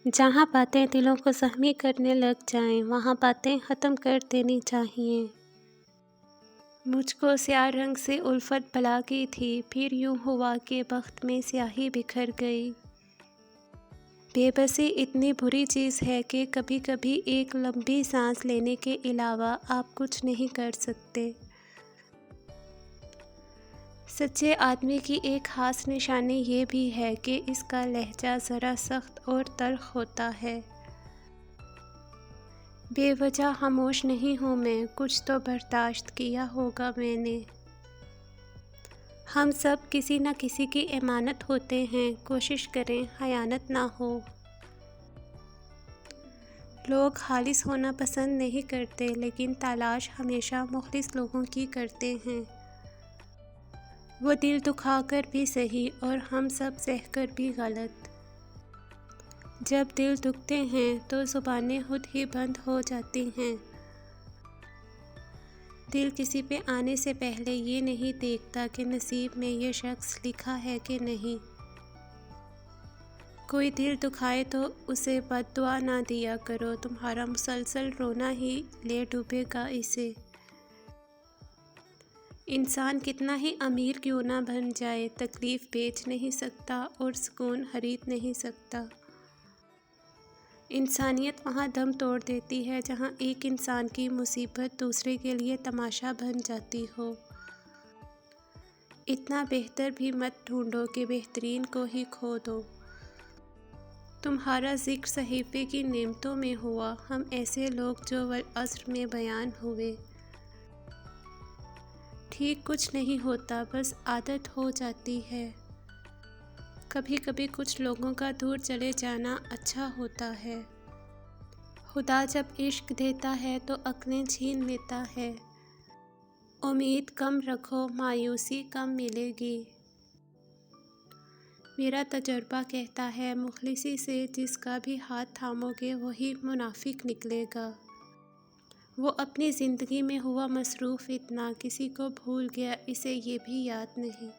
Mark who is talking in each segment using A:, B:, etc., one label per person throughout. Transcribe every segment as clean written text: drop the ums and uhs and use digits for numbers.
A: جہاں باتیں دلوں کو زخمی کرنے لگ جائیں وہاں باتیں ختم کر دینی چاہیے۔ مجھ کو سیاہ رنگ سے الفت بلا گئی تھی، پھر یوں ہوا کہ بخت میں سیاہی بکھر گئی۔ بے بسی اتنی بری چیز ہے کہ کبھی کبھی ایک لمبی سانس لینے کے علاوہ آپ کچھ نہیں کر سکتے۔ سچے آدمی کی ایک خاص نشانی یہ بھی ہے کہ اس کا لہجہ ذرا سخت اور تلخ ہوتا ہے۔ بے وجہ خاموش نہیں ہوں میں، کچھ تو برداشت کیا ہوگا میں نے۔ ہم سب کسی نہ کسی کی امانت ہوتے ہیں، کوشش کریں خیانت نہ ہو۔ لوگ خالص ہونا پسند نہیں کرتے، لیکن تلاش ہمیشہ مخلص لوگوں کی کرتے ہیں۔ وہ دل دکھا کر بھی صحیح اور ہم سب سہ کر بھی غلط۔ جب دل دکھتے ہیں تو زبانیں خود ہی بند ہو جاتی ہیں۔ دل کسی پہ آنے سے پہلے یہ نہیں دیکھتا کہ نصیب میں یہ شخص لکھا ہے کہ نہیں۔ کوئی دل دکھائے تو اسے بد دعا نہ دیا کرو، تمہارا مسلسل رونا ہی لے ڈوبے گا اسے۔ انسان کتنا ہی امیر کیوں نہ بن جائے، تکلیف بیچ نہیں سکتا اور سکون خرید نہیں سکتا۔ انسانیت وہاں دم توڑ دیتی ہے جہاں ایک انسان کی مصیبت دوسرے کے لیے تماشا بن جاتی ہو۔ اتنا بہتر بھی مت ڈھونڈو کہ بہترین کو ہی کھو دو۔ تمہارا ذکر صحیفے کی نعمتوں میں ہوا، ہم ایسے لوگ جو والعصر میں بیان ہوئے۔ ٹھیک کچھ نہیں ہوتا، بس عادت ہو جاتی ہے۔ کبھی کبھی کچھ لوگوں کا دور چلے جانا اچھا ہوتا ہے۔ خدا جب عشق دیتا ہے تو عقلیں چھین لیتا ہے۔ امید کم رکھو، مایوسی کم ملے گی۔ میرا تجربہ کہتا ہے مخلصی سے جس کا بھی ہاتھ تھامو گے وہی منافق نکلے گا۔ وہ اپنی زندگی میں ہوا مصروف اتنا، کسی کو بھول گیا اسے یہ بھی یاد نہیں۔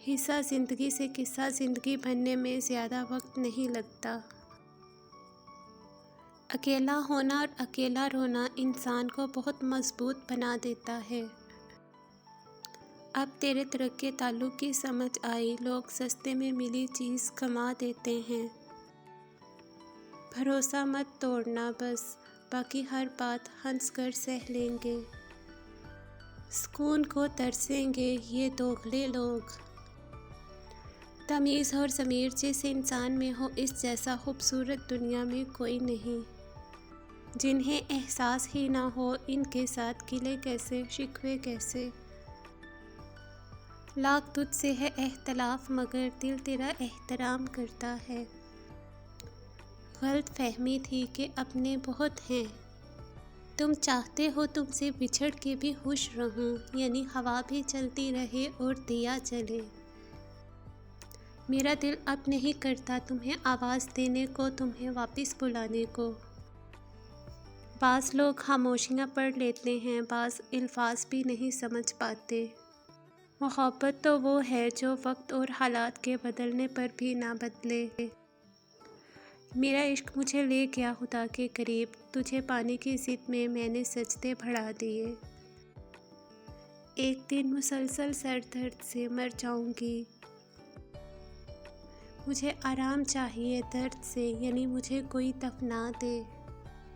A: حصہ زندگی سے قصہ زندگی بننے میں زیادہ وقت نہیں لگتا۔ اکیلا ہونا اور اکیلا رونا انسان کو بہت مضبوط بنا دیتا ہے۔ اب تیرے ترک تعلق کی سمجھ آئی، لوگ سستے میں ملی چیز کما دیتے ہیں۔ بھروسہ مت توڑنا بس، باقی ہر بات ہنس کر سہ لیں گے۔ سکون کو ترسیں گے یہ دوغلے لوگ۔ تمیز اور ضمیر جس انسان میں ہو اس جیسا خوبصورت دنیا میں کوئی نہیں۔ جنہیں احساس ہی نہ ہو ان کے ساتھ گلے کیسے شکوے کیسے۔ لاکھ تجھ سے ہے اختلاف مگر دل تیرا احترام کرتا ہے۔ غلط فہمی تھی کہ اپنے بہت ہیں، تم چاہتے ہو تم سے بچھڑ کے بھی خوش رہوں، یعنی ہوا بھی چلتی رہے اور دیا جلے۔ میرا دل اب نہیں کرتا تمہیں آواز دینے کو، تمہیں واپس بلانے کو۔ بعض لوگ خاموشیاں پڑھ لیتے ہیں، بعض الفاظ بھی نہیں سمجھ پاتے۔ محبت تو وہ ہے جو وقت اور حالات کے بدلنے پر بھی نہ بدلے۔ میرا عشق مجھے لے گیا خدا کے قریب، تجھے پانے کی ضد میں نے سجدے بڑھا دیے۔ ایک دن مسلسل سر درد سے مر جاؤں گی۔ مجھے آرام چاہیے درد سے، یعنی مجھے کوئی دفنا دے۔